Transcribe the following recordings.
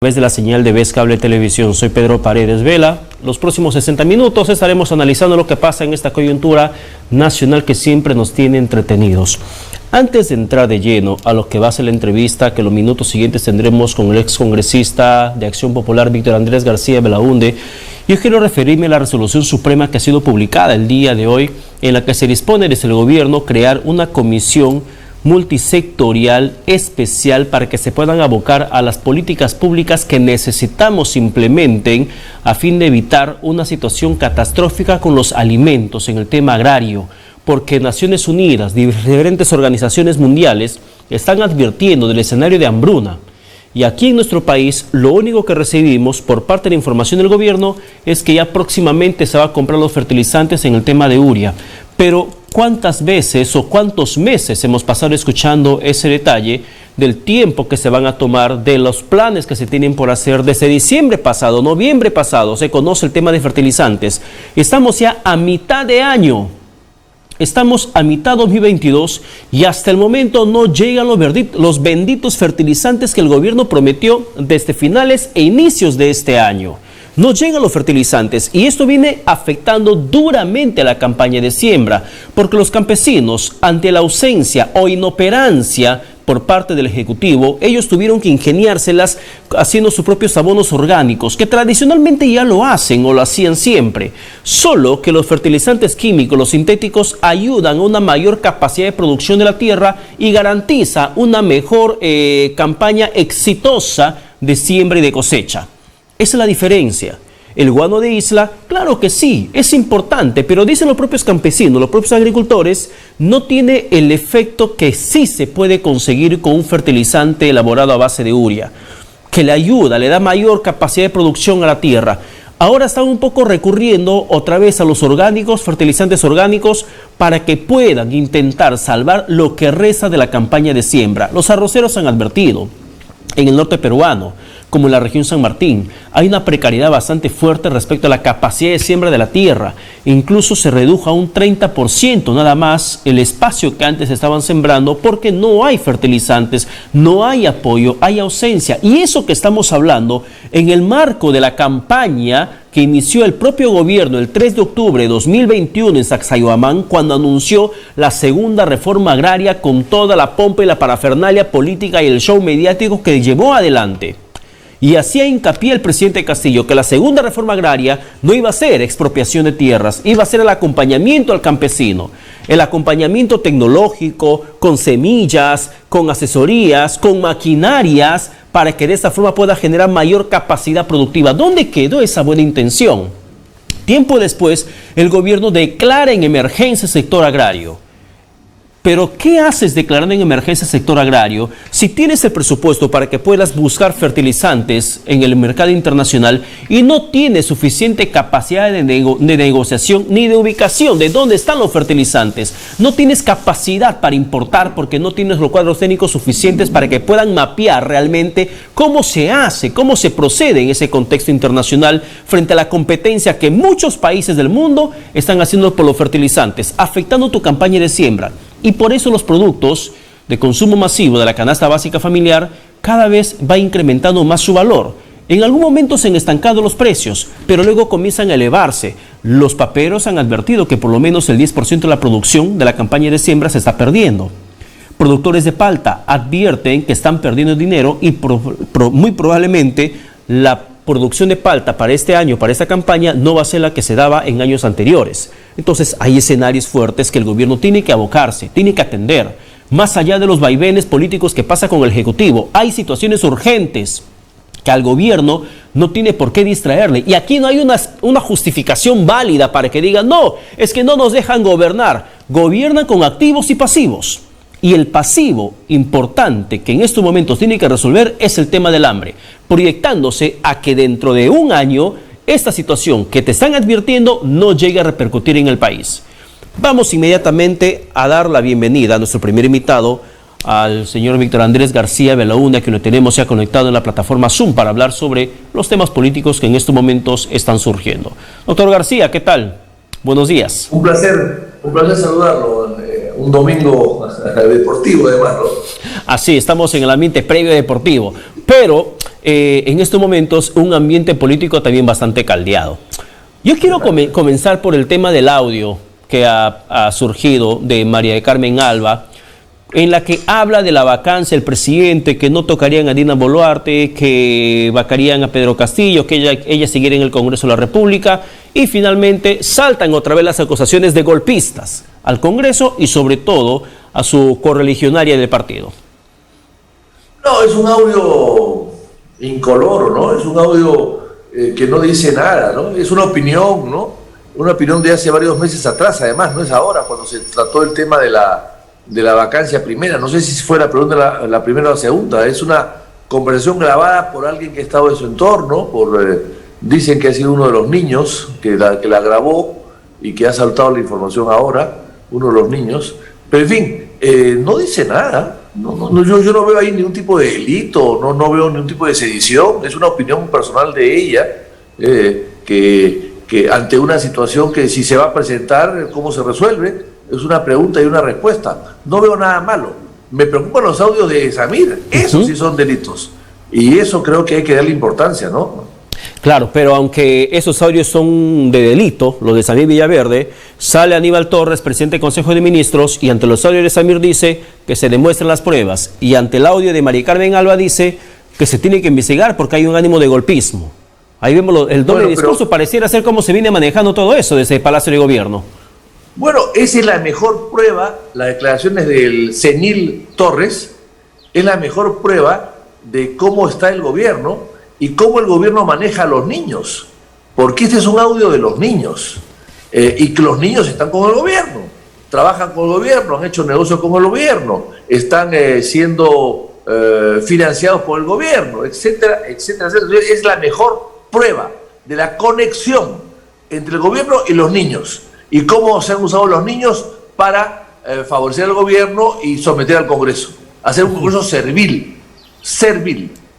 A través de la señal de Vez Cable Televisión. Soy Pedro Paredes Vela. Los próximos 60 minutos estaremos analizando lo que pasa en esta coyuntura nacional que siempre nos tiene entretenidos. Antes de entrar de lleno a lo que va a ser la entrevista que los minutos siguientes tendremos con el excongresista de Acción Popular Víctor Andrés García Belaúnde, yo quiero referirme a la resolución suprema que ha sido publicada el día de hoy, en la que se dispone desde el gobierno crear una comisión multisectorial especial para que se puedan abocar a las políticas públicas que necesitamos implementen a fin de evitar una situación catastrófica con los alimentos en el tema agrario, porque Naciones Unidas, diferentes organizaciones mundiales están advirtiendo del escenario de hambruna. Y aquí en nuestro país lo único que recibimos por parte de la información del gobierno es que ya próximamente se va a comprar los fertilizantes en el tema de urea. Pero ¿cuántas veces o cuántos meses hemos pasado escuchando ese detalle del tiempo que se van a tomar, de los planes que se tienen por hacer? Desde diciembre pasado, noviembre pasado, se conoce el tema de fertilizantes. Estamos ya a mitad de año. Estamos a mitad de 2022 y hasta el momento no llegan los benditos fertilizantes que el gobierno prometió desde finales e inicios de este año. No llegan los fertilizantes y esto viene afectando duramente a la campaña de siembra, porque los campesinos, ante la ausencia o inoperancia por parte del Ejecutivo, ellos tuvieron que ingeniárselas haciendo sus propios abonos orgánicos, que tradicionalmente ya lo hacen o lo hacían siempre. Solo que los fertilizantes químicos, los sintéticos, ayudan a una mayor capacidad de producción de la tierra y garantiza una mejor campaña exitosa de siembra y de cosecha. Esa es la diferencia. El guano de isla, claro que sí, es importante, pero dicen los propios campesinos, los propios agricultores, no tiene el efecto que sí se puede conseguir con un fertilizante elaborado a base de urea, que le ayuda, le da mayor capacidad de producción a la tierra. Ahora están un poco recurriendo otra vez a los orgánicos, fertilizantes orgánicos, para que puedan intentar salvar lo que resta de la campaña de siembra. Los arroceros han advertido, en el norte peruano, como en la región San Martín, hay una precariedad bastante fuerte respecto a la capacidad de siembra de la tierra. Incluso se redujo a un 30% nada más el espacio que antes estaban sembrando porque no hay fertilizantes, no hay apoyo, hay ausencia. Y eso que estamos hablando en el marco de la campaña que inició el propio gobierno el 3 de octubre de 2021 en Sacsayhuamán, cuando anunció la segunda reforma agraria con toda la pompa y la parafernalia política y el show mediático que llevó adelante. Y hacía hincapié el presidente Castillo que la segunda reforma agraria no iba a ser expropiación de tierras, iba a ser el acompañamiento al campesino, el acompañamiento tecnológico, con semillas, con asesorías, con maquinarias, para que de esta forma pueda generar mayor capacidad productiva. ¿Dónde quedó esa buena intención? Tiempo después, el gobierno declara en emergencia el sector agrario. Pero, ¿qué haces declarando en emergencia el sector agrario si tienes el presupuesto para que puedas buscar fertilizantes en el mercado internacional y no tienes suficiente capacidad de negociación ni de ubicación de dónde están los fertilizantes? No tienes capacidad para importar porque no tienes los cuadros técnicos suficientes para que puedan mapear realmente cómo se hace, cómo se procede en ese contexto internacional frente a la competencia que muchos países del mundo están haciendo por los fertilizantes, afectando tu campaña de siembra. Y por eso los productos de consumo masivo de la canasta básica familiar cada vez va incrementando más su valor. En algún momento se han estancado los precios, pero luego comienzan a elevarse. Los paperos han advertido que por lo menos el 10% de la producción de la campaña de siembra se está perdiendo. Productores de palta advierten que están perdiendo dinero y muy probablemente la producción de palta para este año, para esta campaña, no va a ser la que se daba en años anteriores. Entonces hay escenarios fuertes que el gobierno tiene que abocarse, tiene que atender. Más allá de los vaivenes políticos que pasa con el Ejecutivo, hay situaciones urgentes que al gobierno no tiene por qué distraerle. Y aquí no hay una justificación válida para que digan, no, es que no nos dejan gobernar. Gobiernan con activos y pasivos. Y el pasivo importante que en estos momentos tiene que resolver es el tema del hambre, proyectándose a que dentro de un año esta situación que te están advirtiendo no llegue a repercutir en el país. Vamos inmediatamente a dar la bienvenida a nuestro primer invitado, al señor Víctor Andrés García Belaúnde, que lo tenemos ya conectado en la plataforma Zoom para hablar sobre los temas políticos que en estos momentos están surgiendo. Doctor García, ¿qué tal? Buenos días. Un placer saludarlo. Un domingo deportivo, además, ¿no? Así, estamos en el ambiente previo deportivo. Pero en estos momentos un ambiente político también bastante caldeado. Yo quiero comenzar por el tema del audio que ha surgido de María del Carmen Alba, en la que habla de la vacancia del presidente, que no tocarían a Dina Boluarte, que vacarían a Pedro Castillo, que ella siguiera en el Congreso de la República, y finalmente saltan otra vez las acusaciones de golpistas al Congreso y sobre todo a su correligionaria del partido. No, es un audio incoloro, ¿no? Es un audio que no dice nada, ¿no? Es una opinión, ¿no? Una opinión de hace varios meses atrás, además, no es ahora, cuando se trató el tema de la vacancia primera. No sé si fue la pregunta la primera o la segunda. Es una conversación grabada por alguien que ha estado en su entorno, dicen que ha sido uno de los niños que la grabó y que ha saltado la información ahora, uno de los niños. Pero en fin, no dice nada. Yo no veo ahí ningún tipo de delito, no veo ningún tipo de sedición. Es una opinión personal de ella, que ante una situación que si se va a presentar, ¿cómo se resuelve? Es una pregunta y una respuesta. No veo nada malo. Me preocupan los audios de Samir. Esos sí son delitos. Y eso creo que hay que darle importancia, ¿no? Claro, pero aunque esos audios son de delito, los de Samir Villaverde, sale Aníbal Torres, presidente del Consejo de Ministros, y ante los audios de Samir dice que se demuestran las pruebas, y ante el audio de María Carmen Alba dice que se tiene que investigar porque hay un ánimo de golpismo. Ahí vemos el doble discurso, pareciera ser cómo se viene manejando todo eso desde el Palacio de Gobierno. Bueno, esa es la mejor prueba, las declaraciones del senil Torres, es la mejor prueba de cómo está el gobierno y cómo el gobierno maneja a los niños, porque este es un audio de los niños, y que los niños están con el gobierno, trabajan con el gobierno, han hecho negocios con el gobierno, están siendo financiados por el gobierno, etcétera, etcétera, etcétera. Es la mejor prueba de la conexión entre el gobierno y los niños, y cómo se han usado los niños para favorecer al gobierno y someter al Congreso, hacer un Congreso servil.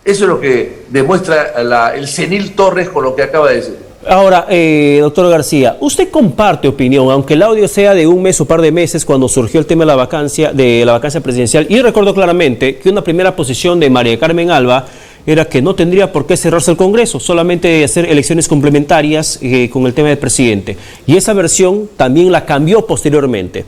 Eso es lo que demuestra el senil Torres con lo que acaba de decir. Ahora, doctor García, usted comparte opinión, aunque el audio sea de un mes o par de meses cuando surgió el tema de la vacancia presidencial, y recuerdo claramente que una primera posición de María Carmen Alba era que no tendría por qué cerrarse el Congreso, solamente hacer elecciones complementarias con el tema del presidente. Y esa versión también la cambió posteriormente.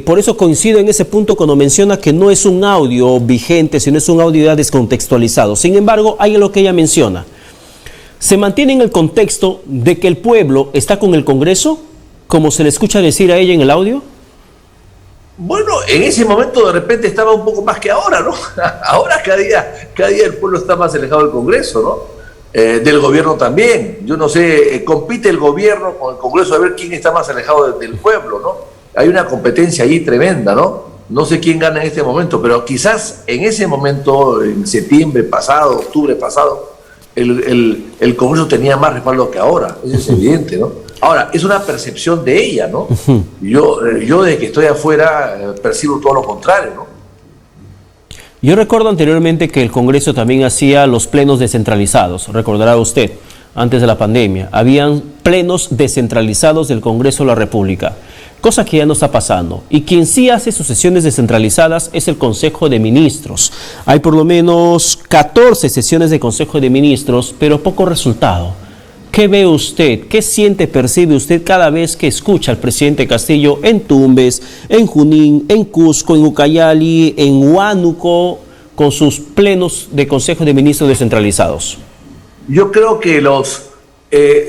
Por eso coincido en ese punto cuando menciona que no es un audio vigente, sino es un audio ya descontextualizado. Sin embargo, hay en lo que ella menciona. ¿Se mantiene en el contexto de que el pueblo está con el Congreso, como se le escucha decir a ella en el audio? Bueno, en ese momento de repente estaba un poco más que ahora, ¿no? Ahora cada día el pueblo está más alejado del Congreso, ¿no? Del gobierno también. Yo no sé, compite el gobierno con el Congreso a ver quién está más alejado del pueblo, ¿no? Hay una competencia ahí tremenda, ¿no? No sé quién gana en este momento, pero quizás en ese momento, en septiembre pasado, octubre pasado, el Congreso tenía más respaldo que ahora. Eso es evidente, ¿no? Ahora, es una percepción de ella, ¿no? Yo desde que estoy afuera percibo todo lo contrario, ¿no? Yo recuerdo anteriormente que el Congreso también hacía los plenos descentralizados, recordará usted, antes de la pandemia. Habían plenos descentralizados del Congreso de la República, cosa que ya no está pasando. Y quien sí hace sus sesiones descentralizadas es el Consejo de Ministros. Hay por lo menos 14 sesiones de Consejo de Ministros, pero poco resultado. ¿Qué ve usted? ¿Qué siente, percibe usted cada vez que escucha al presidente Castillo en Tumbes, en Junín, en Cusco, en Ucayali, en Huánuco, con sus plenos de Consejo de Ministros descentralizados? Yo creo que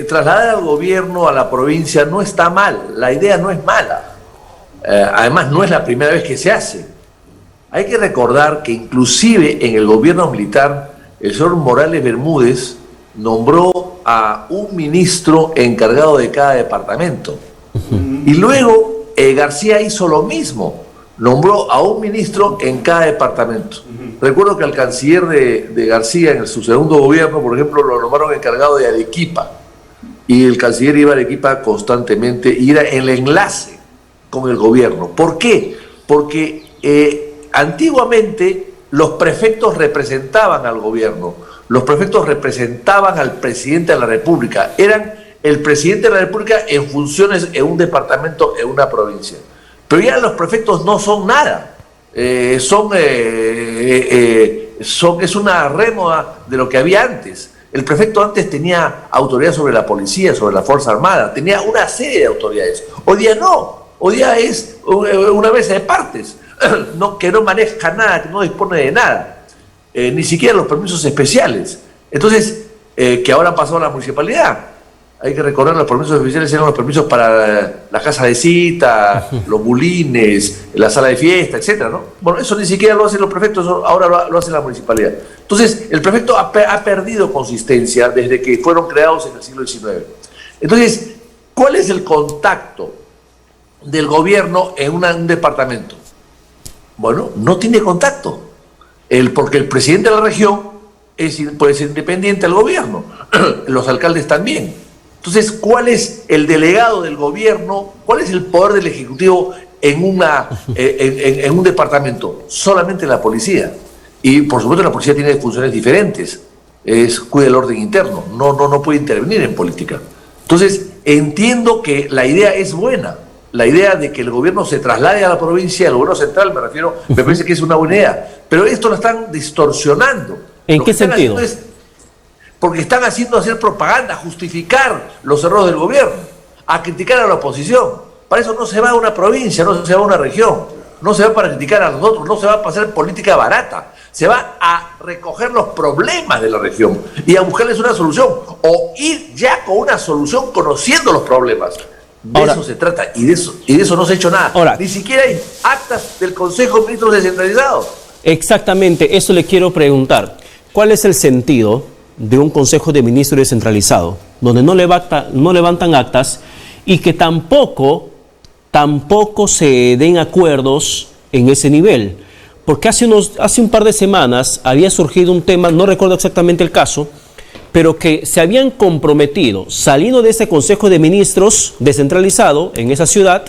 trasladar al gobierno a la provincia no está mal, la idea no es mala. Además, no es la primera vez que se hace. Hay que recordar que inclusive en el gobierno militar, el señor Morales Bermúdez nombró a un ministro encargado de cada departamento. Y luego García hizo lo mismo, nombró a un ministro en cada departamento. Recuerdo que al canciller de García en su segundo gobierno, por ejemplo, lo nombraron encargado de Arequipa, y el canciller iba a Arequipa constantemente y era el enlace con el gobierno. ¿Por qué? Porque antiguamente los prefectos representaban al gobierno, los prefectos representaban al presidente de la República, eran el presidente de la República en funciones en un departamento, en una provincia. Pero ya los prefectos no son nada, son es una rémora de lo que había antes. El prefecto antes tenía autoridad sobre la policía, sobre la Fuerza Armada, tenía una serie de autoridades. Hoy día no, hoy día es una mesa de partes, que no maneja nada, que no dispone de nada, ni siquiera los permisos especiales. Entonces, que ahora han pasado a la municipalidad. Hay que recordar, los permisos especiales eran los permisos para la casa de cita, los bulines, la sala de fiesta, etcétera, ¿no? Bueno, eso ni siquiera lo hacen los prefectos, ahora lo hace la municipalidad. Entonces, el prefecto ha perdido consistencia desde que fueron creados en el siglo XIX. Entonces, ¿cuál es el contacto del gobierno en un departamento? Bueno, no tiene contacto, porque el presidente de la región puede ser independiente al gobierno, los alcaldes también. Entonces, ¿cuál es el delegado del gobierno? ¿Cuál es el poder del Ejecutivo en un departamento? Solamente la policía. Y, por supuesto, la policía tiene funciones diferentes. Cuida el orden interno. No puede intervenir en política. Entonces, entiendo que la idea es buena. La idea de que el gobierno se traslade a la provincia, al gobierno central, me parece que es una buena idea. Pero esto lo están distorsionando. ¿En qué sentido? Porque están haciendo hacer propaganda, justificar los errores del gobierno, a criticar a la oposición. Para eso no se va a una provincia, no se va a una región, no se va para criticar a los otros, no se va a hacer política barata, se va a recoger los problemas de la región y a buscarles una solución, o ir ya con una solución conociendo los problemas. De eso se trata, y de eso no se ha hecho nada. Ni siquiera hay actas del Consejo de Ministros descentralizado. Exactamente, eso le quiero preguntar. ¿Cuál es el sentido de un Consejo de Ministros descentralizado, donde no levantan actas y que tampoco se den acuerdos en ese nivel? Porque hace un par de semanas había surgido un tema, no recuerdo exactamente el caso, pero que se habían comprometido, saliendo de ese Consejo de Ministros descentralizado en esa ciudad,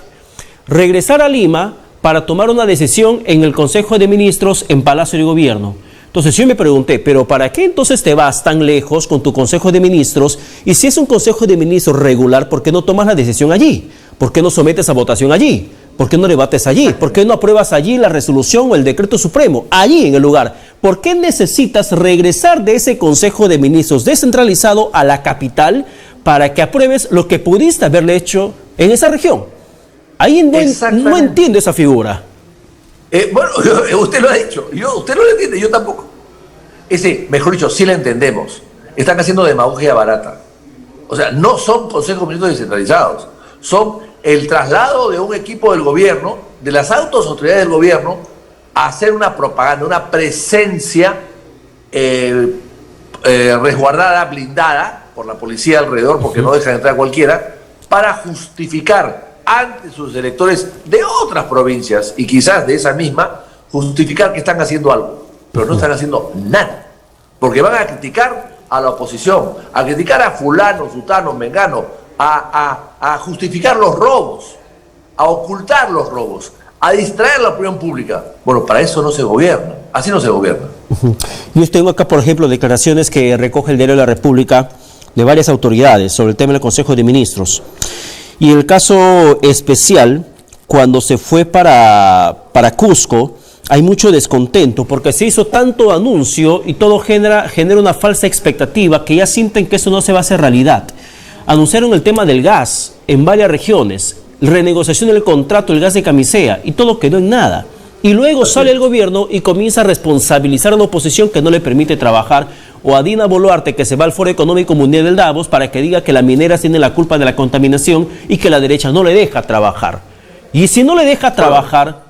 regresar a Lima para tomar una decisión en el Consejo de Ministros en Palacio de Gobierno. Entonces yo me pregunté, ¿pero para qué entonces te vas tan lejos con tu Consejo de Ministros? Y si es un Consejo de Ministros regular, ¿por qué no tomas la decisión allí? ¿Por qué no sometes a votación allí? ¿Por qué no debates allí? ¿Por qué no apruebas allí la resolución o el decreto supremo? Allí en el lugar. ¿Por qué necesitas regresar de ese Consejo de Ministros descentralizado a la capital para que apruebes lo que pudiste haberle hecho en esa región? Ahí no entiendo esa figura. Bueno, usted lo ha dicho, usted no lo entiende, yo tampoco. Mejor dicho, sí la entendemos. Están haciendo demagogia barata. O sea, no son consejos de ministros descentralizados, son el traslado de un equipo del gobierno, de las autoridades del gobierno, a hacer una propaganda, una presencia resguardada, blindada por la policía alrededor, porque no dejan entrar a cualquiera, para justificar ante sus electores de otras provincias y quizás de esa misma, justificar que están haciendo algo, pero no están haciendo nada, porque van a criticar a la oposición, a criticar a fulano, sutano, mengano, a justificar los robos, a ocultar los robos, a distraer la opinión pública. Bueno, para eso no se gobierna, así no se gobierna. Yo tengo acá, por ejemplo, declaraciones que recoge el Diario de la República de varias autoridades sobre el tema del Consejo de Ministros. Y el caso especial, cuando se fue para Cusco, hay mucho descontento porque se hizo tanto anuncio y todo genera una falsa expectativa que ya sienten que eso no se va a hacer realidad. Anunciaron el tema del gas en varias regiones, renegociación del contrato del gas de Camisea y todo quedó en nada. Y luego sale el gobierno y comienza a responsabilizar a la oposición que no le permite trabajar, o a Dina Boluarte, que se va al Foro Económico Mundial del Davos para que diga que las mineras tienen la culpa de la contaminación y que la derecha no le deja trabajar. Y si no le deja trabajar,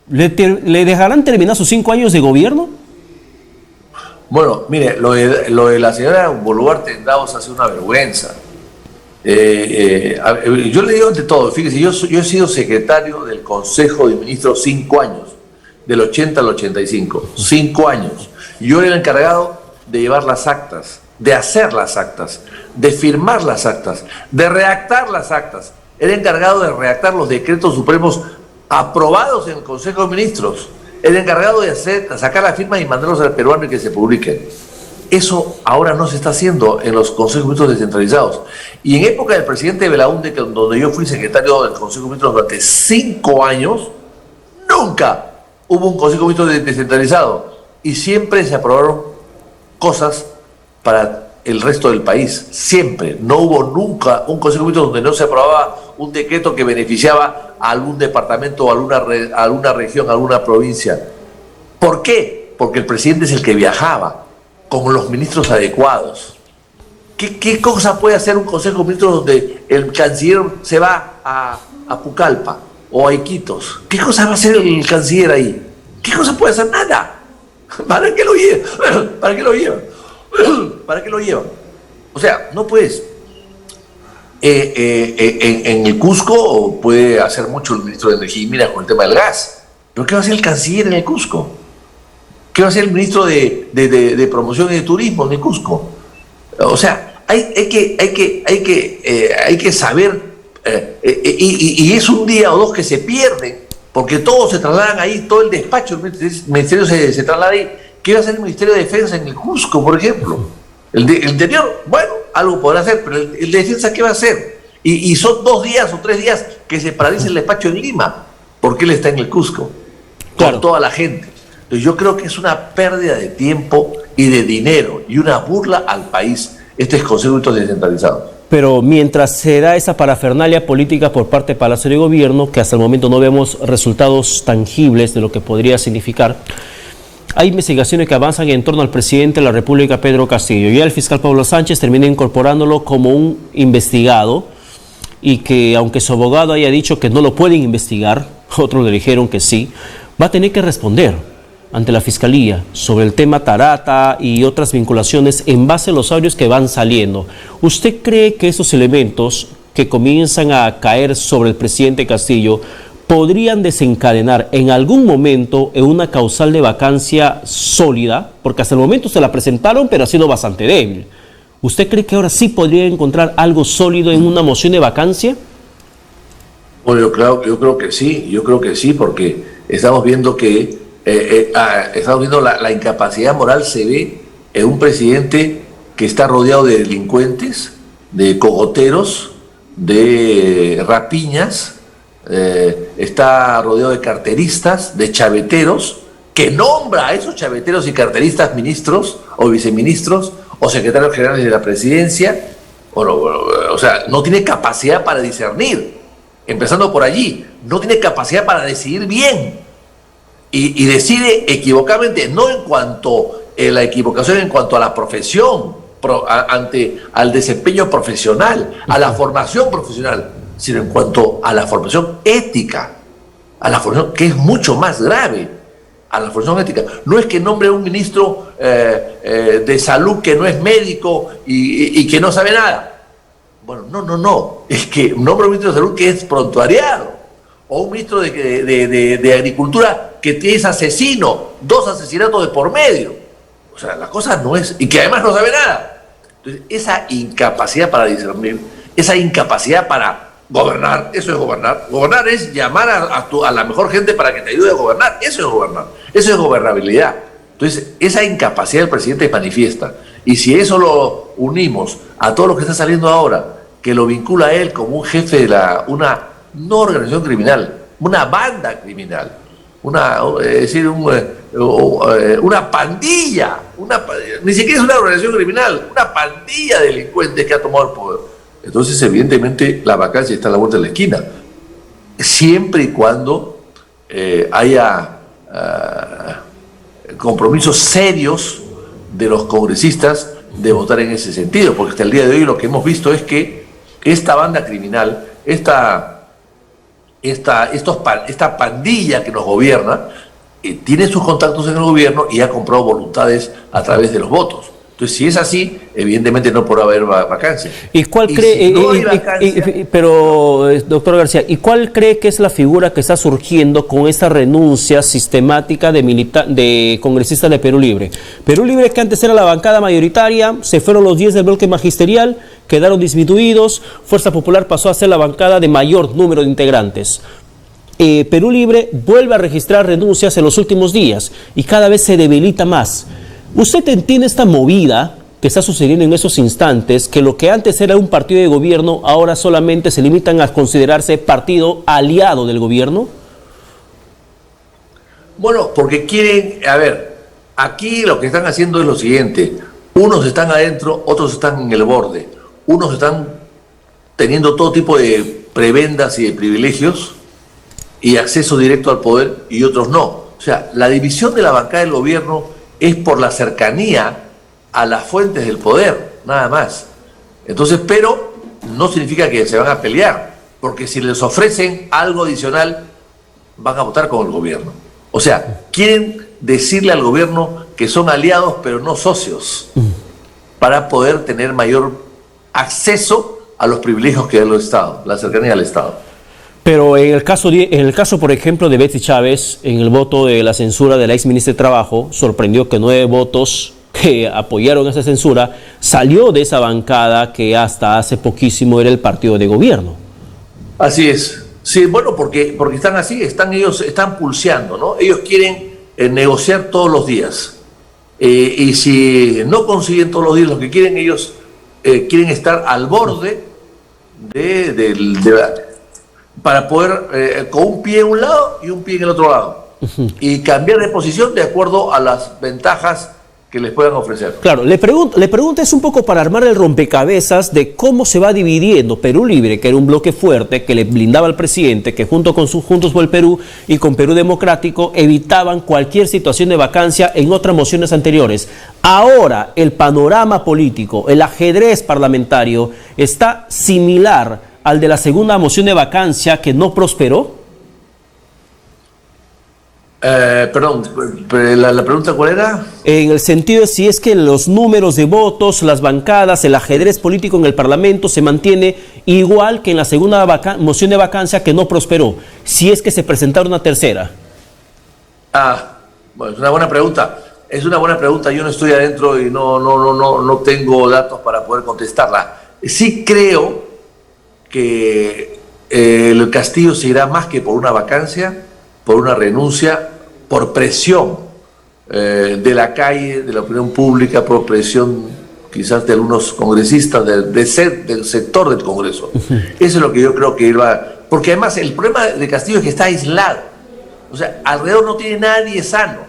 ¿le dejarán terminar sus 5 años de gobierno? Bueno, mire, lo de la señora Boluarte en Davos hace una vergüenza. Yo le digo ante todo, fíjese, yo he sido secretario del Consejo de Ministros 5 años, del 80 al 85, 5 años. Yo era el encargado de llevar las actas, de hacer las actas, de firmar las actas, de redactar las actas. Era encargado de redactar los decretos supremos aprobados en el Consejo de Ministros. Era encargado de sacar las firmas y mandarlos al peruano y que se publiquen. Eso ahora no se está haciendo en los consejos de ministros descentralizados. Y en época del presidente Belaúnde, donde yo fui secretario del Consejo de Ministros durante 5 años, nunca hubo un consejo de ministros descentralizado. y siempre se aprobaron cosas para el resto del país, siempre. No hubo nunca un Consejo de Ministros donde no se aprobaba un decreto que beneficiaba a algún departamento o a alguna región, a alguna provincia. ¿Por qué? Porque el presidente es el que viajaba con los ministros adecuados. ¿Qué cosa puede hacer un Consejo de Ministros donde el canciller se va a Pucallpa o a Iquitos? ¿Qué cosa va a hacer el canciller ahí? ¿Qué cosa puede hacer? Nada. ¿Para qué lo lleva? ¿Para qué lo lleva? ¿Para qué lo llevan? O sea, no puedes. En el Cusco puede hacer mucho el ministro de Energía y Minas con el tema del gas. ¿Pero qué va a hacer el canciller en el Cusco? ¿Qué va a hacer el ministro de Promoción y de Turismo en el Cusco? O sea, hay que saber, y es un día o dos que se pierden, porque todos se trasladan ahí, todo el despacho del ministerio se traslada ahí. ¿Qué va a hacer el Ministerio de Defensa en el Cusco, por ejemplo? El interior, bueno, algo podrá hacer, pero el de Defensa, ¿qué va a hacer? Y son 2 días o 3 días que se paraliza el despacho en Lima, porque él está en el Cusco, claro, con toda la gente. Entonces yo creo que es una pérdida de tiempo y de dinero, y una burla al país, este Consejo de Ministros descentralizado. Pero mientras se da esa parafernalia política por parte del Palacio de Gobierno, que hasta el momento no vemos resultados tangibles de lo que podría significar, hay investigaciones que avanzan en torno al presidente de la República, Pedro Castillo. Ya el fiscal Pablo Sánchez termina incorporándolo como un investigado, y que aunque su abogado haya dicho que no lo pueden investigar, otros le dijeron que sí, va a tener que responder ante la Fiscalía sobre el tema Tarata y otras vinculaciones en base a los audios que van saliendo. ¿Usted cree que esos elementos que comienzan a caer sobre el presidente Castillo podrían desencadenar en algún momento en una causal de vacancia sólida? Porque hasta el momento se la presentaron, pero ha sido bastante débil. ¿Usted cree que ahora sí podría encontrar algo sólido en una moción de vacancia? Bueno, yo creo que sí, porque estamos viendo que la incapacidad moral se ve en un presidente que está rodeado de delincuentes, de cogoteros, de rapiñas, está rodeado de carteristas, de chaveteros, que nombra a esos chaveteros y carteristas ministros o viceministros o secretarios generales de la presidencia. O sea, no tiene capacidad para discernir, empezando por allí, no tiene capacidad para decidir bien, y decide equivocadamente, no en cuanto a la equivocación en cuanto a la profesión, al desempeño profesional, a la formación profesional, sino en cuanto a la formación ética, a la formación que es mucho más grave, a la formación ética. No es que nombre a un ministro de salud que no es médico y que no sabe nada. Bueno, no, es que nombre a un ministro de salud que es prontuariado, o un ministro de Agricultura que es asesino, 2 asesinatos de por medio. O sea, la cosa no es... Y que además no sabe nada. Entonces, esa incapacidad para discernir, esa incapacidad para gobernar, eso es gobernar. Gobernar es llamar a la mejor gente para que te ayude a gobernar. Eso es gobernar. Eso es gobernabilidad. Entonces, esa incapacidad del presidente es manifiesta. Y si eso lo unimos a todo lo que está saliendo ahora, que lo vincula a él como un jefe de una no organización criminal, una banda criminal, una pandilla, ni siquiera es una organización criminal, una pandilla de delincuentes que ha tomado el poder. Entonces, evidentemente, la vacancia está a la vuelta de la esquina, siempre y cuando haya compromisos serios de los congresistas de votar en ese sentido, porque hasta el día de hoy lo que hemos visto es que esta banda criminal, esta pandilla que nos gobierna, tiene sus contactos en el gobierno y ha comprado voluntades a través de los votos. Entonces, si es así, evidentemente no podrá haber vacancia. ¿Y cuál cree, doctor García, ¿y cuál cree que es la figura que está surgiendo con esta renuncia sistemática de congresistas de Perú Libre? Perú Libre, que antes era la bancada mayoritaria, se fueron los 10 del bloque magisterial, quedaron disminuidos, Fuerza Popular pasó a ser la bancada de mayor número de integrantes. Perú Libre vuelve a registrar renuncias en los últimos días y cada vez se debilita más. ¿Usted entiende esta movida que está sucediendo en esos instantes, que lo que antes era un partido de gobierno ahora solamente se limitan a considerarse partido aliado del gobierno? Bueno, porque quieren, aquí lo que están haciendo es lo siguiente. Unos están adentro, otros están en el borde. Unos están teniendo todo tipo de prebendas y de privilegios y acceso directo al poder y otros no. O sea, la división de la bancada del gobierno es por la cercanía a las fuentes del poder, nada más. Entonces, pero no significa que se van a pelear, porque si les ofrecen algo adicional, van a votar con el gobierno. O sea, quieren decirle al gobierno que son aliados, pero no socios, para poder tener mayor acceso a los privilegios que da el Estado, la cercanía al Estado. Pero en el caso, por ejemplo, de Betsy Chávez, en el voto de la censura de la ex ministra de Trabajo, sorprendió que 9 votos que apoyaron esa censura salió de esa bancada que hasta hace poquísimo era el partido de gobierno. Así es. Sí, bueno, porque están así, ellos están pulseando, ¿no? Ellos quieren negociar todos los días. Y si no consiguen todos los días lo que quieren, ellos quieren estar al borde para poder con un pie en un lado y un pie en el otro lado. Y cambiar de posición de acuerdo a las ventajas que les puedan ofrecer. Claro, le pregunto es un poco para armar el rompecabezas de cómo se va dividiendo Perú Libre, que era un bloque fuerte, que le blindaba al presidente, que junto con sus Juntos por el Perú y con Perú Democrático evitaban cualquier situación de vacancia en otras mociones anteriores. Ahora el panorama político, el ajedrez parlamentario, está similar al de la segunda moción de vacancia que no prosperó. Perdón, ¿la pregunta cuál era? En el sentido de si es que los números de votos, las bancadas, el ajedrez político en el Parlamento se mantiene igual que en la segunda moción de vacancia que no prosperó, si es que se presentara una tercera. Bueno, es una buena pregunta. Es una buena pregunta. Yo no estoy adentro y no tengo datos para poder contestarla. Sí creo que el Castillo se irá más que por una vacancia, por una renuncia, por presión de la calle, de la opinión pública, por presión quizás de algunos congresistas del sector del Congreso. Eso es lo que yo creo que iba. Porque además el problema de Castillo es que está aislado. O sea, alrededor no tiene nadie sano,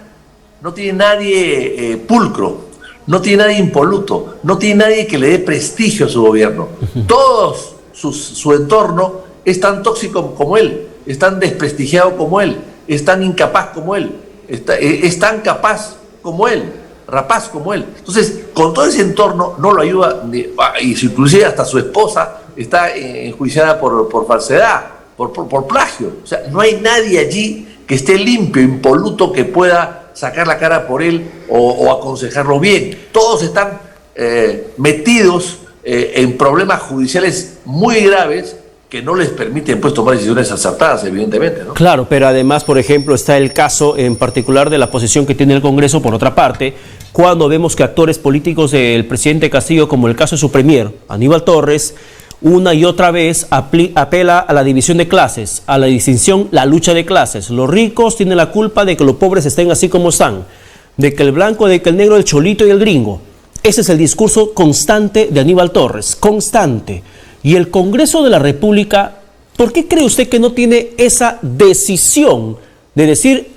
no tiene nadie pulcro, no tiene nadie impoluto, no tiene nadie que le dé prestigio a su gobierno. Todo su entorno es tan tóxico como él, es tan desprestigiado como él, es tan incapaz como él, es tan capaz como él, rapaz como él. Entonces, con todo ese entorno no lo ayuda, y inclusive hasta su esposa está enjuiciada por falsedad, por plagio. O sea, no hay nadie allí que esté limpio, impoluto, que pueda sacar la cara por él o aconsejarlo bien. Todos están metidos en problemas judiciales muy graves que no les permiten pues tomar decisiones acertadas, evidentemente, ¿no? Claro, pero además, por ejemplo, está el caso en particular de la posición que tiene el Congreso, por otra parte, cuando vemos que actores políticos del presidente Castillo, como el caso de su premier, Aníbal Torres, una y otra vez apela a la división de clases, a la distinción, la lucha de clases. Los ricos tienen la culpa de que los pobres estén así como están, de que el blanco, de que el negro, el cholito y el gringo. Ese es el discurso constante de Aníbal Torres, constante. Y el Congreso de la República, ¿por qué cree usted que no tiene esa decisión de decir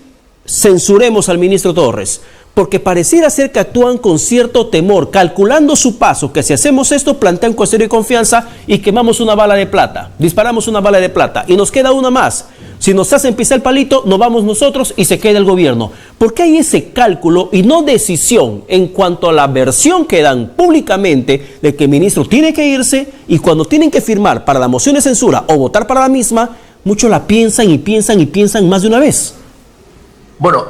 censuremos al ministro Torres? Porque pareciera ser que actúan con cierto temor, calculando su paso, que si hacemos esto plantean cuestión de confianza y quemamos una bala de plata, disparamos una bala de plata y nos queda una más. Si nos hacen pisar el palito, nos vamos nosotros y se queda el gobierno. ¿Por qué hay ese cálculo y no decisión en cuanto a la versión que dan públicamente de que el ministro tiene que irse, y cuando tienen que firmar para la moción de censura o votar para la misma, muchos la piensan y piensan y piensan más de una vez? Bueno,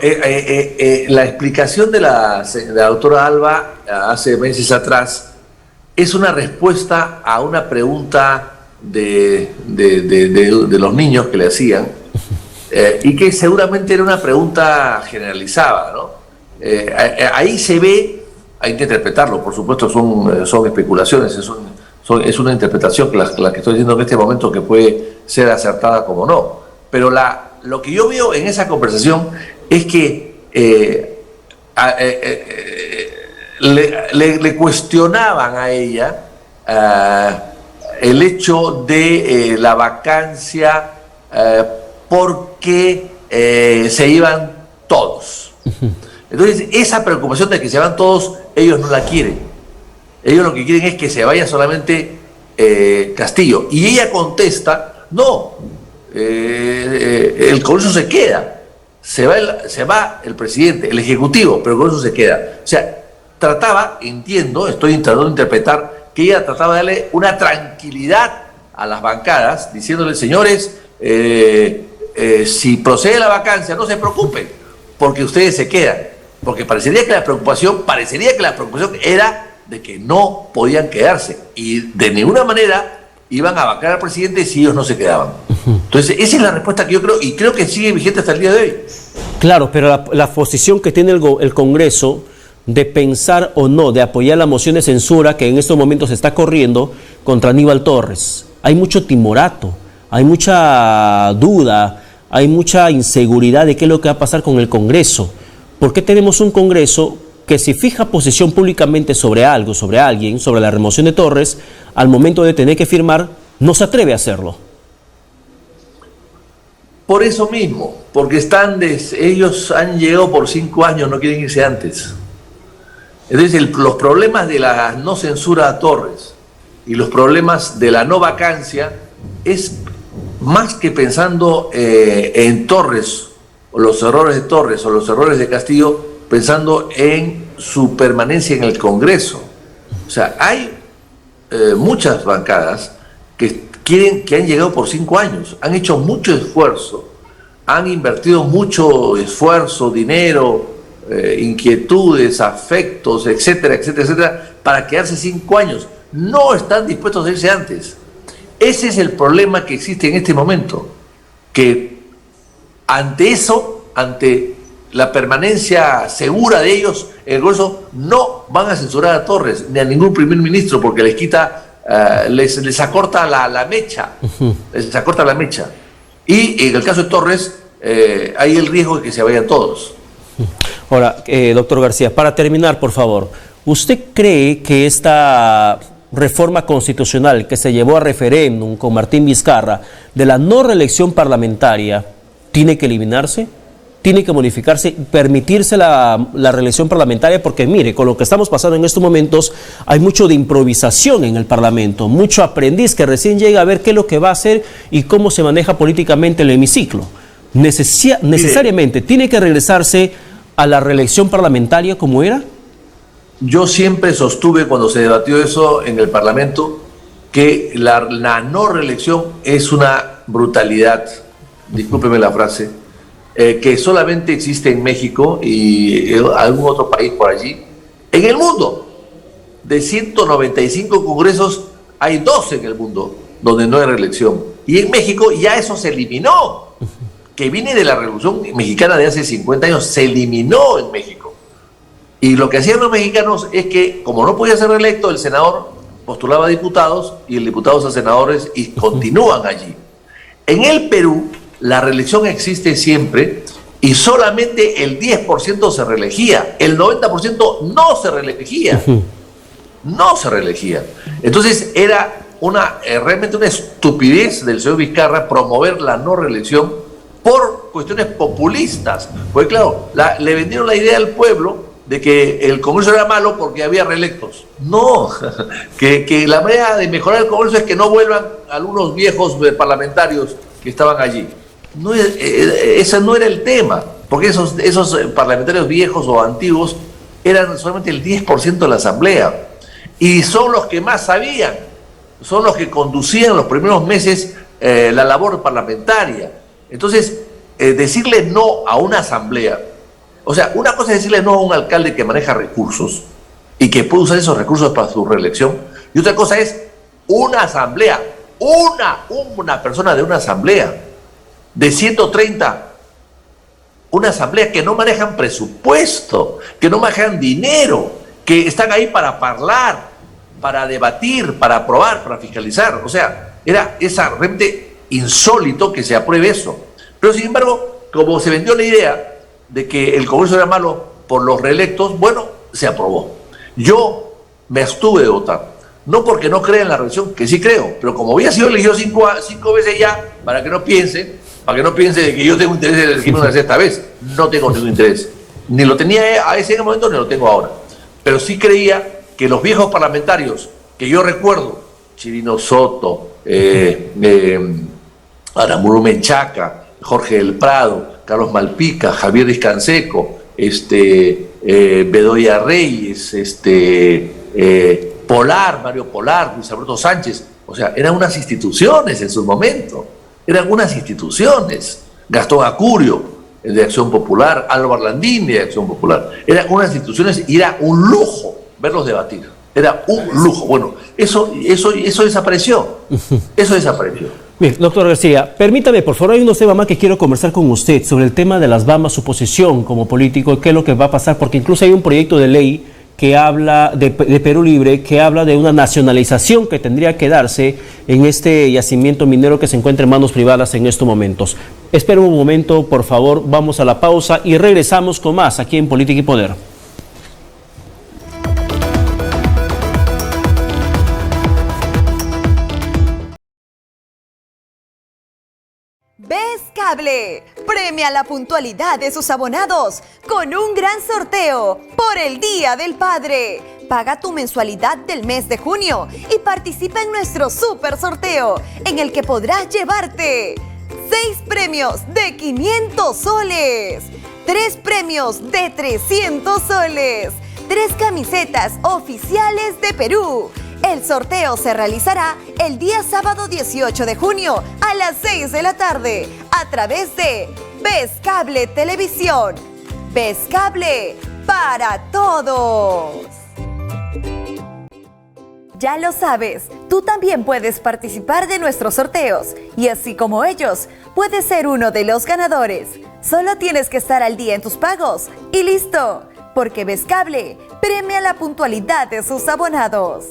la explicación de la doctora Alba hace meses atrás es una respuesta a una pregunta de los niños que le hacían, y que seguramente era una pregunta generalizada, ¿no? Ahí se ve, hay que interpretarlo, por supuesto son especulaciones, es una interpretación que la que estoy diciendo en este momento, que puede ser acertada como no, pero lo que yo veo en esa conversación es que le cuestionaban a ella el hecho de la vacancia, porque se iban todos. Entonces, esa preocupación de que se van todos, ellos no la quieren. Ellos lo que quieren es que se vaya solamente Castillo. Y ella contesta, no, el Congreso se queda. Se va el presidente, el Ejecutivo, pero el Congreso se queda. O sea, trataba, entiendo, estoy tratando de interpretar, que ella trataba de darle una tranquilidad a las bancadas, diciéndole, señores, si procede la vacancia, no se preocupen, porque ustedes se quedan. Porque parecería que la preocupación era de que no podían quedarse y de ninguna manera iban a vacar al presidente si ellos no se quedaban. Entonces, esa es la respuesta que yo creo, y creo que sigue vigente hasta el día de hoy. Claro, pero la posición que tiene el Congreso de pensar o no, de apoyar la moción de censura que en estos momentos se está corriendo contra Aníbal Torres. Hay mucho timorato, hay mucha duda, hay mucha inseguridad de qué es lo que va a pasar con el Congreso. ¿Por qué tenemos un Congreso que si fija posición públicamente sobre algo, sobre alguien, sobre la remoción de Torres, al momento de tener que firmar, no se atreve a hacerlo? Por eso mismo, porque ellos han llegado por 5 años, no quieren irse antes. Entonces, los problemas de la no censura a Torres y los problemas de la no vacancia es más que pensando en Torres, o los errores de Torres, o los errores de Castillo, pensando en su permanencia en el Congreso. O sea, hay muchas bancadas que han llegado por 5 años, han hecho mucho esfuerzo, han invertido mucho esfuerzo, dinero, inquietudes, afectos, etcétera, etcétera, etcétera, para quedarse 5 años. No están dispuestos a irse antes. Ese es el problema que existe en este momento, que ante la permanencia segura de ellos, el Congreso no van a censurar a Torres ni a ningún primer ministro porque les quita, les acorta la mecha, les acorta la mecha. Y en el caso de Torres hay el riesgo de que se vayan todos. Ahora, doctor García, para terminar, por favor, ¿usted cree que esta reforma constitucional que se llevó a referéndum con Martín Vizcarra de la no reelección parlamentaria tiene que eliminarse? ¿Tiene que modificarse, permitirse la reelección parlamentaria? Porque mire, con lo que estamos pasando en estos momentos, hay mucho de improvisación en el Parlamento, mucho aprendiz que recién llega a ver qué es lo que va a hacer y cómo se maneja políticamente el hemiciclo. ¿Necesariamente tiene que regresarse a la reelección parlamentaria como era? Yo siempre sostuve cuando se debatió eso en el Parlamento que la no reelección es una brutalidad, discúlpeme la frase, que solamente existe en México y algún otro país por allí. En el mundo, de 195 congresos, hay 12 en el mundo donde no hay reelección. Y en México ya eso se eliminó, que viene de la Revolución Mexicana de hace 50 años, se eliminó en México. Y lo que hacían los mexicanos es que, como no podía ser reelecto, el senador postulaba a diputados y el diputados a senadores y continúan allí. En el Perú, la reelección existe siempre y solamente el 10% se reelegía, el 90% no se reelegía, no se reelegía. Entonces era realmente una estupidez del señor Vizcarra promover la no reelección por cuestiones populistas, porque claro, le vendieron la idea al pueblo de que el Congreso era malo porque había reelectos. No, que la manera de mejorar el Congreso es que no vuelvan algunos viejos parlamentarios que estaban allí. No, ese no era el tema, porque esos parlamentarios viejos o antiguos eran solamente el 10% de la Asamblea y son los que más sabían, son los que conducían los primeros meses la labor parlamentaria. Entonces, decirle no a una Asamblea, o sea, una cosa es decirle no a un alcalde que maneja recursos y que puede usar esos recursos para su reelección, y otra cosa es una Asamblea, una persona de una Asamblea de 130, una Asamblea que no manejan presupuesto, que no manejan dinero, que están ahí para hablar, para debatir, para aprobar, para fiscalizar. O sea, era realmente insólito que se apruebe eso. Pero sin embargo, como se vendió la idea de que el Congreso era malo por los reelectos, bueno, se aprobó. Yo me abstuve de votar. No porque no crea en la reelección, que sí creo, pero como había sido elegido 5 veces ya, para que no piense de que yo tengo interés en elegirme una sexta vez. No tengo ningún interés. Ni lo tenía a ese momento ni lo tengo ahora. Pero sí creía que los viejos parlamentarios que yo recuerdo, Chirino Soto, Aramuro Menchaca, Jorge del Prado, Carlos Malpica, Javier Discanseco, Bedoya Reyes, Polar, Mario Polar, Luis Alberto Sánchez, o sea, eran unas instituciones en su momento, eran unas instituciones. Gastón Acurio, de Acción Popular, Álvaro Landini, de Acción Popular, eran unas instituciones y era un lujo verlos debatir, era un lujo. Bueno, eso desapareció, eso desapareció. Bien, doctor García, permítame, por favor, hay unos temas más que quiero conversar con usted sobre el tema de las Bambas, su posición como político, qué es lo que va a pasar, porque incluso hay un proyecto de ley que habla de Perú Libre, que habla de una nacionalización que tendría que darse en este yacimiento minero que se encuentra en manos privadas en estos momentos. Espera un momento, por favor, vamos a la pausa y regresamos con más aquí en Política y Poder. BES Cable premia la puntualidad de sus abonados con un gran sorteo por el Día del Padre. Paga tu mensualidad del mes de junio y participa en nuestro super sorteo, en el que podrás llevarte 6 premios de 500 soles, 3 premios de 300 soles, 3 camisetas oficiales de Perú. El sorteo se realizará el día sábado 18 de junio a las 6 de la tarde a través de BES Cable Televisión. BES Cable para todos. Ya lo sabes, tú también puedes participar de nuestros sorteos y así como ellos, puedes ser uno de los ganadores. Solo tienes que estar al día en tus pagos y listo, porque BES Cable premia la puntualidad de sus abonados.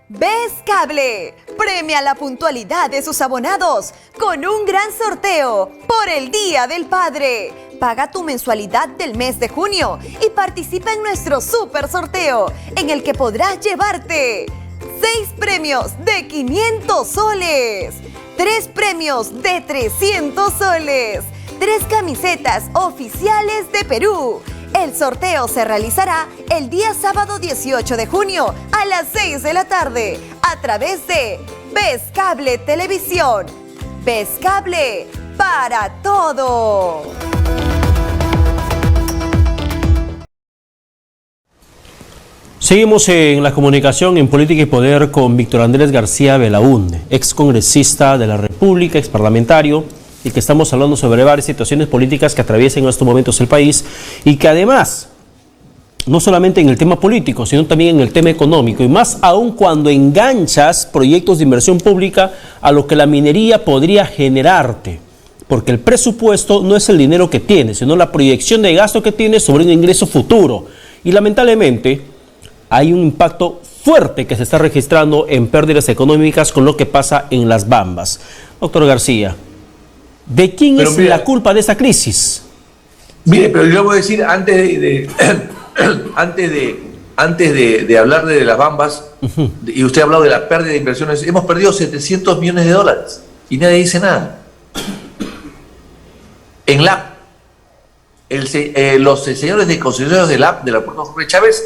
BES Cable premia la puntualidad de sus abonados con un gran sorteo por el Día del Padre. Paga tu mensualidad del mes de junio y participa en nuestro super sorteo, en el que podrás llevarte 6 premios de 500 soles, 3 premios de 300 soles, 3 camisetas oficiales de Perú. El sorteo se realizará el día sábado 18 de junio a las 6 de la tarde a través de BES Cable Televisión. BES Cable para todos. Seguimos en la comunicación en Política y Poder con Víctor Andrés García Belaúnde, ex congresista de la República, ex parlamentario, y que estamos hablando sobre varias situaciones políticas que atraviesan en estos momentos el país y que además, no solamente en el tema político, sino también en el tema económico, y más aún cuando enganchas proyectos de inversión pública a lo que la minería podría generarte, porque el presupuesto no es el dinero que tienes, sino la proyección de gasto que tienes sobre un ingreso futuro. Y lamentablemente hay un impacto fuerte que se está registrando en pérdidas económicas con lo que pasa en las Bambas. Doctor García, ¿de quién es la culpa de esa crisis? Mire, pero yo voy a decir, antes de hablar de las Bambas, y usted ha hablado de la pérdida de inversiones, hemos perdido 700 millones de dólares y nadie dice nada. En LAP, los señores de concesionarios de LAP, del aeropuerto Jorge Chávez,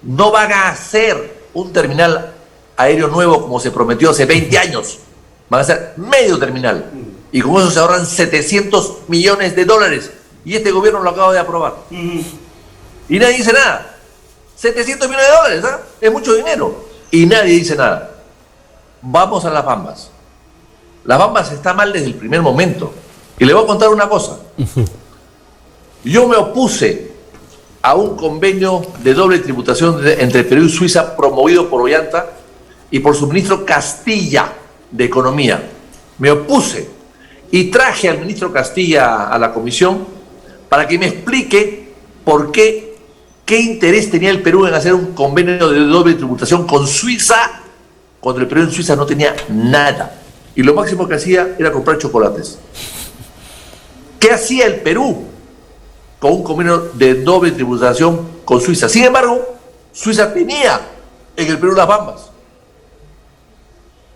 no van a hacer un terminal aéreo nuevo como se prometió hace 20 años. Van a hacer medio terminal. Y con eso se ahorran 700 millones de dólares. Y este gobierno lo acaba de aprobar. Y nadie dice nada. 700 millones de dólares, ¿eh? Es mucho dinero. Y nadie dice nada. Vamos a las Bambas. Las Bambas está mal desde el primer momento. Y le voy a contar una cosa. Yo me opuse a un convenio de doble tributación entre Perú y Suiza promovido por Ollanta y por su ministro Castilla de Economía. Me opuse y traje al ministro Castilla a la comisión para que me explique por qué interés tenía el Perú en hacer un convenio de doble tributación con Suiza, cuando el Perú en Suiza no tenía nada. Y lo máximo que hacía era comprar chocolates. ¿Qué hacía el Perú con un convenio de doble tributación con Suiza? Sin embargo, Suiza tenía en el Perú las bambas.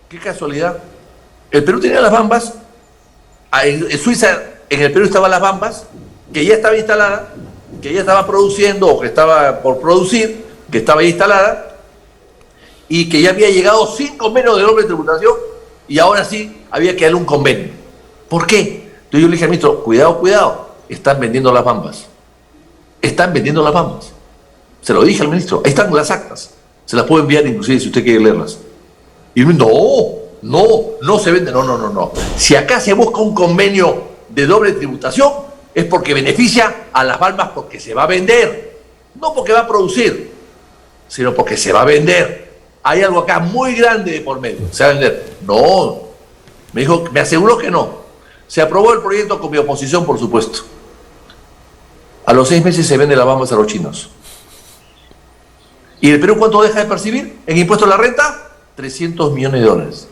Qué casualidad. El Perú tenía las bambas, en Suiza, en el Perú estaban las bambas, que ya estaba instalada, que ya estaba produciendo o que estaba por producir, que estaba ya instalada, y que ya había llegado sin convenio de doble tributación, y ahora sí había que darle un convenio. ¿Por qué? Entonces yo le dije al ministro, cuidado, están vendiendo las bambas. Están vendiendo las bambas. Se lo dije al ministro, ahí están las actas. Se las puedo enviar inclusive si usted quiere leerlas. Y él me dijo, no se vende, no. Si acá se busca un convenio de doble tributación, es porque beneficia a las bambas porque se va a vender. No porque va a producir, sino porque se va a vender. Hay algo acá muy grande de por medio. Se va a vender. No. Me dijo, me aseguró que no. Se aprobó el proyecto con mi oposición, por supuesto. A los 6 meses se vende las bambas a los chinos. ¿Y el Perú cuánto deja de percibir en impuesto a la renta? $300 millones.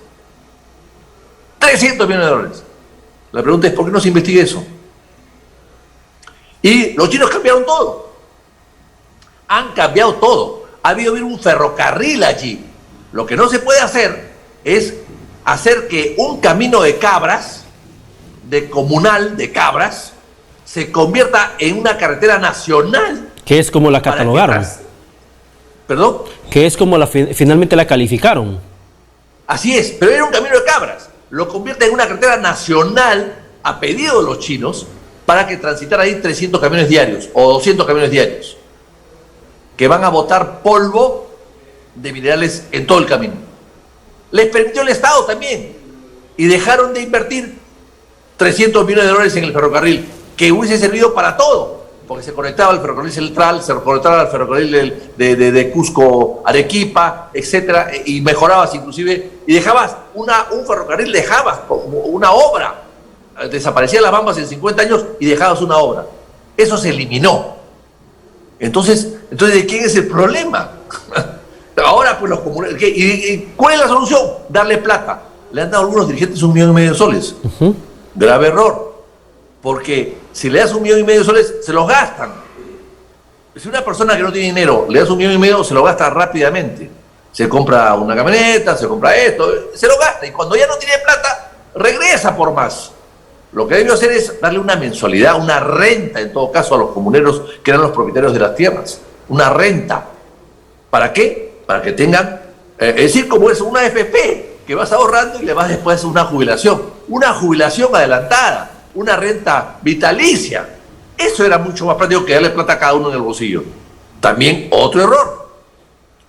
300 millones de dólares. La pregunta es, ¿por qué no se investiga eso? Y los chinos cambiaron todo. Han cambiado todo. Ha habido un ferrocarril allí. Lo que no se puede hacer es hacer que un camino de cabras, de comunal de cabras, se convierta en una carretera nacional. Que es como la catalogaron. ¿Perdón? Que es como finalmente la calificaron. Así es, pero era un camino de cabras. Lo convierte en una carretera nacional a pedido de los chinos para que transitara ahí 300 camiones diarios o 200 camiones diarios que van a botar polvo de minerales en todo el camino. Les permitió el Estado también y dejaron de invertir $300 millones en el ferrocarril que hubiese servido para todo, porque se conectaba al ferrocarril central, se conectaba al ferrocarril de Cusco, Arequipa, etcétera, y mejorabas inclusive, y dejabas un ferrocarril, dejabas una obra, desaparecían las bambas en 50 años y dejabas una obra. Eso se eliminó. Entonces ¿de quién es el problema? Ahora pues los comuneros, ¿y cuál es la solución? Darle plata. Le han dado a algunos dirigentes $1,5 millones de soles. Grave error. Porque si le das $1,5 millones de soles, se los gastan. Si una persona que no tiene dinero le das $1,5 millones, se lo gasta rápidamente. Se compra una camioneta, se compra esto, se lo gasta. Y cuando ya no tiene plata, regresa por más. Lo que debió hacer es darle una mensualidad, una renta, en todo caso, a los comuneros que eran los propietarios de las tierras. Una renta. ¿Para qué? Para que tengan, es decir, como es una AFP, que vas ahorrando y le vas después a una jubilación adelantada, una renta vitalicia. Eso era mucho más práctico que darle plata a cada uno en el bolsillo. También otro error.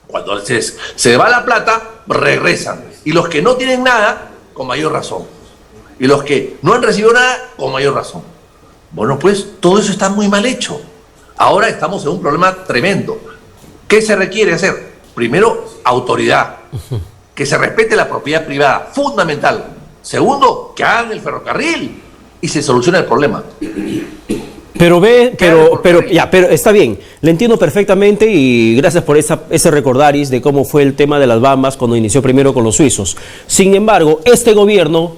Cuando se va la plata, regresan. Y los que no tienen nada, con mayor razón. Y los que no han recibido nada, con mayor razón. Bueno, pues todo eso está muy mal hecho. Ahora estamos en un problema tremendo. ¿Qué se requiere hacer? Primero, autoridad. Que se respete la propiedad privada, fundamental. Segundo, que hagan el ferrocarril y se soluciona el problema. Pero está bien, le entiendo perfectamente y gracias por ese recordaris de cómo fue el tema de las bambas cuando inició primero con los suizos. Sin embargo, este gobierno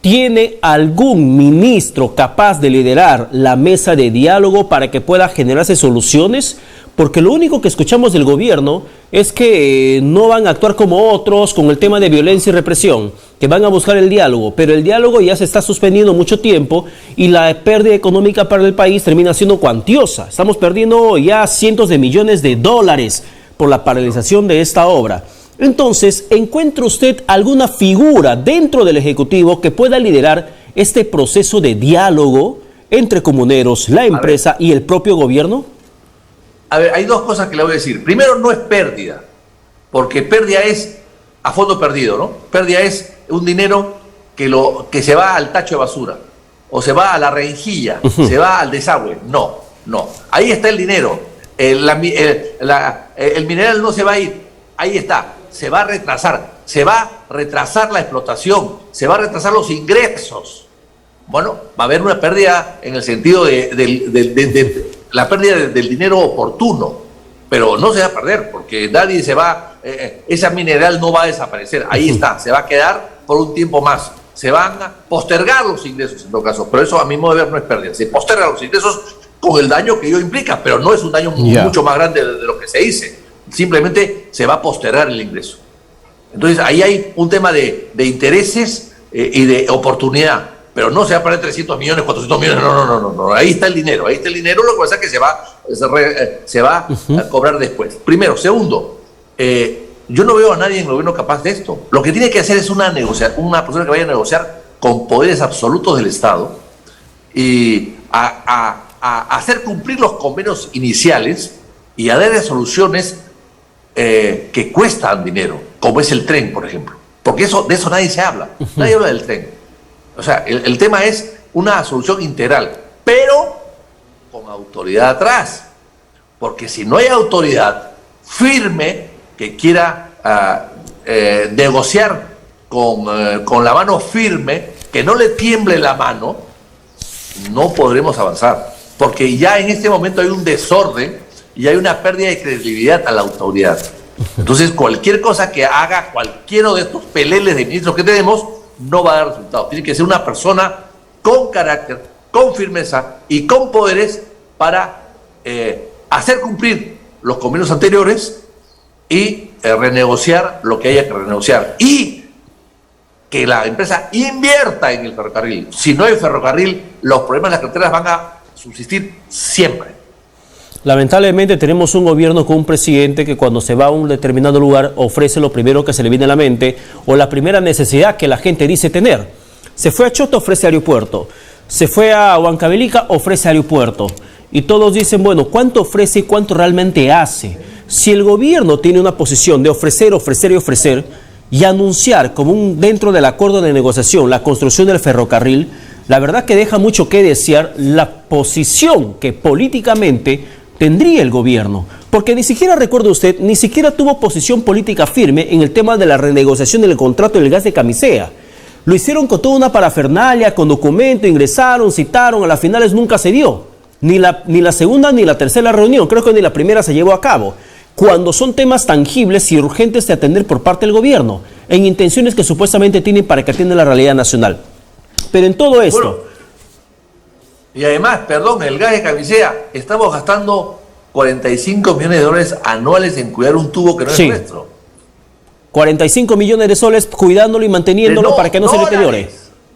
¿tiene algún ministro capaz de liderar la mesa de diálogo para que pueda generarse soluciones? Porque lo único que escuchamos del gobierno es que no van a actuar como otros con el tema de violencia y represión, que van a buscar el diálogo, pero el diálogo ya se está suspendiendo mucho tiempo y la pérdida económica para el país termina siendo cuantiosa. Estamos perdiendo ya cientos de millones de dólares por la paralización de esta obra. Entonces, ¿encuentra usted alguna figura dentro del Ejecutivo que pueda liderar este proceso de diálogo entre comuneros, la empresa y el propio gobierno? A ver, hay dos cosas que le voy a decir. Primero, no es pérdida, porque pérdida es a fondo perdido, ¿no? Pérdida es un dinero que se va al tacho de basura, o se va a la rejilla, se va al desagüe. No. No, ahí está el dinero. El mineral no se va a ir, ahí está, se va a retrasar la explotación, se va a retrasar los ingresos. Bueno, va a haber una pérdida en el sentido de la pérdida del dinero oportuno, pero no se va a perder porque nadie se va, esa mineral no va a desaparecer, ahí está, se va a quedar por un tiempo más. Se van a postergar los ingresos en todo caso, pero eso a mi modo de ver no es pérdida, se postergan los ingresos con el daño que ello implica, pero no es un daño mucho más grande de lo que se dice, simplemente se va a postergar el ingreso. Entonces ahí hay un tema de intereses y de oportunidad, pero no se va a perder 300 millones, 400 millones, no, ahí está el dinero, lo que pasa es que se va a cobrar después. Primero. Segundo, yo no veo a nadie en el gobierno capaz de esto. Lo que tiene que hacer es una persona que vaya a negociar con poderes absolutos del Estado y a hacer cumplir los convenios iniciales y a darle soluciones que cuestan dinero, como es el tren, por ejemplo. Porque de eso nadie se habla. Nadie habla del tren. O sea, el tema es una solución integral, pero con autoridad atrás. Porque si no hay autoridad firme que quiera negociar con la mano firme, que no le tiemble la mano, no podremos avanzar. Porque ya en este momento hay un desorden y hay una pérdida de credibilidad a la autoridad. Entonces, cualquier cosa que haga cualquiera de estos peleles de ministros que tenemos no va a dar resultado. Tiene que ser una persona con carácter, con firmeza y con poderes para hacer cumplir los convenios anteriores y renegociar lo que haya que renegociar. Y que la empresa invierta en el ferrocarril. Si no hay ferrocarril, los problemas de las carreteras van a subsistir siempre. Lamentablemente tenemos un gobierno con un presidente que cuando se va a un determinado lugar ofrece lo primero que se le viene a la mente o la primera necesidad que la gente dice tener. Se fue a Chota, ofrece aeropuerto. Se fue a Huancavelica, ofrece aeropuerto. Y todos dicen, bueno, ¿cuánto ofrece y cuánto realmente hace? Si el gobierno tiene una posición de ofrecer, ofrecer y ofrecer y anunciar como dentro del acuerdo de negociación la construcción del ferrocarril, la verdad que deja mucho que desear la posición que políticamente tendría el gobierno. Porque ni siquiera, recuerde usted, ni siquiera tuvo posición política firme en el tema de la renegociación del contrato del gas de Camisea. Lo hicieron con toda una parafernalia, con documento, ingresaron, citaron, a las finales nunca se dio. Ni la segunda ni la tercera reunión, creo que ni la primera se llevó a cabo. Cuando son temas tangibles y urgentes de atender por parte del gobierno, en intenciones que supuestamente tienen para que atienda la realidad nacional. Pero en todo esto... Bueno, y además, perdón, el gas de Camisea, estamos gastando 45 millones de dólares anuales en cuidar un tubo que no es nuestro. 45 millones de soles cuidándolo y manteniéndolo para que no se deteriore.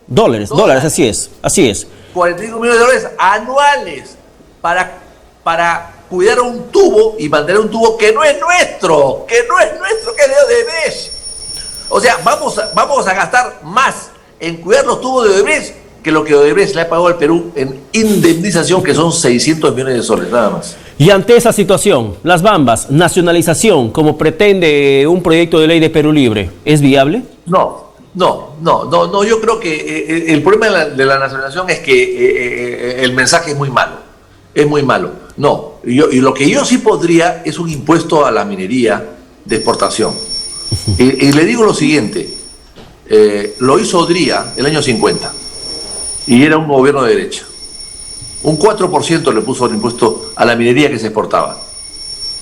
Dólares, así es. 45 millones de dólares anuales para cuidar un tubo y mantener un tubo que no es nuestro, que es de Odebrecht. O sea, vamos a gastar más en cuidar los tubos de Odebrecht que lo que Odebrecht le ha pagado al Perú en indemnización, que son 600 millones de soles, nada más. Y ante esa situación, las Bambas, nacionalización, como pretende un proyecto de ley de Perú Libre, ¿es viable? No, yo creo que el problema de la nacionalización es que el mensaje es muy malo, No, y lo que yo sí podría es un impuesto a la minería de exportación. Y le digo lo siguiente, lo hizo Odría el año 50, y era un gobierno de derecha. Un 4% le puso el impuesto a la minería que se exportaba.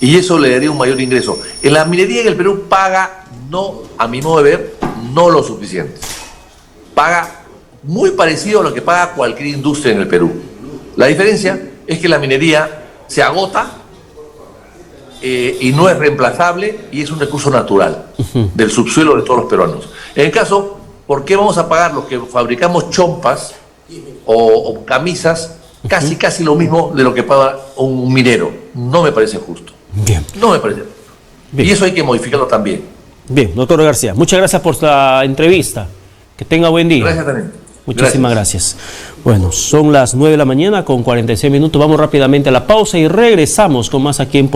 Y eso le daría un mayor ingreso. En la minería en el Perú paga, no, a mi modo de ver, no lo suficiente. Paga muy parecido a lo que paga cualquier industria en el Perú. La diferencia es que la minería se agota y no es reemplazable y es un recurso natural del subsuelo de todos los peruanos. En el caso, ¿por qué vamos a pagar los que fabricamos chompas o camisas casi lo mismo de lo que paga un minero? No me parece justo. Bien. No me parece justo. Bien. Y eso hay que modificarlo también. Bien, doctor García, muchas gracias por la entrevista. Que tenga buen día. Gracias también. Muchísimas gracias. Bueno, son las 9 de la mañana con 46 minutos. Vamos rápidamente a la pausa y regresamos con más aquí en